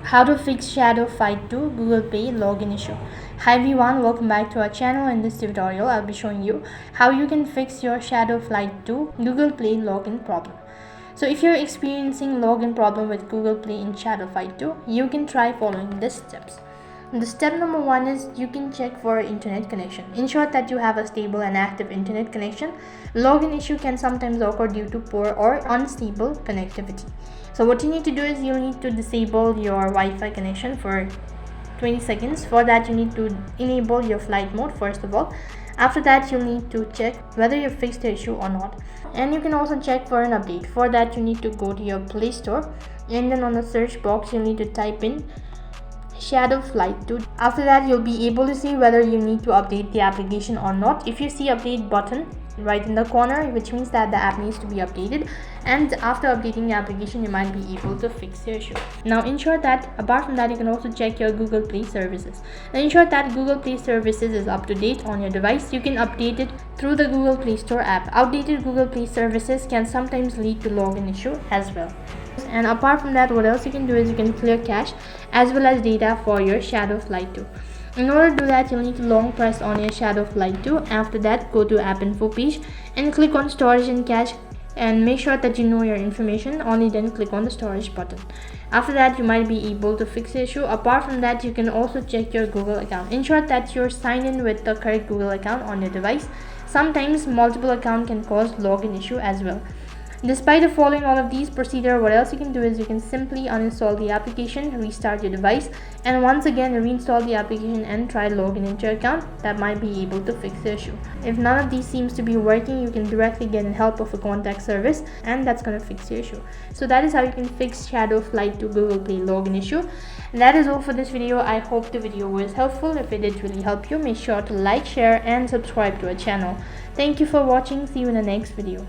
How to fix Shadow Fight 2 Google Pay login issue. Hi everyone, welcome back to our channel. In this tutorial, I'll be showing you how you can fix your Shadow Flight 2 Google Play login problem. So if you're experiencing login problem with Google Play in Shadow Fight 2, you can try following these steps. The step number 1 is you can check for internet connection. Ensure that you have a stable and active internet connection. Login issue can sometimes occur due to poor or unstable connectivity. So what you need to do is you need to disable your Wi-Fi connection for 20 seconds. For that, you need to enable your flight mode first of all. After that, you'll need to check whether you fixed the issue or not. And you can also check for an update. For that, you need to go to your Play Store, and then on the search box, you'll need to type in Shadow Flight 2. After that, you'll be able to see whether you need to update the application or not. If you see update button right in the corner, which means that the app needs to be updated, and after updating the application you might be able to fix the issue. Now ensure that apart from that, you can also check your Google Play services. Now ensure that Google Play services is up to date on your device. You can update it through the Google Play Store app. Outdated Google Play services can sometimes lead to login issue as well. And apart from that, what else you can do is you can clear cache as well as data for your Shadow Flight 2. In order to do that, you'll need to long press on your Shadow Flight 2. After that, go to app info page and click on storage and cache, and make sure that you know your information. Only then click on the storage button. After that, you might be able to fix the issue. Apart from that, you can also check your Google account. Ensure that you're signed in with the correct Google account on your device. Sometimes multiple accounts can cause login issue as well. Despite following all of these procedures, what else you can do is you can simply uninstall the application, restart your device, and once again reinstall the application and try login into your account. That might be able to fix the issue. If none of these seems to be working, you can directly get the help of a contact service, and that's going to fix your issue. So that is how you can fix Shadow Flight 2 Google Play login issue. And that is all for this video. I hope the video was helpful. If it did really help you, make sure to like, share, and subscribe to our channel. Thank you for watching. See you in the next video.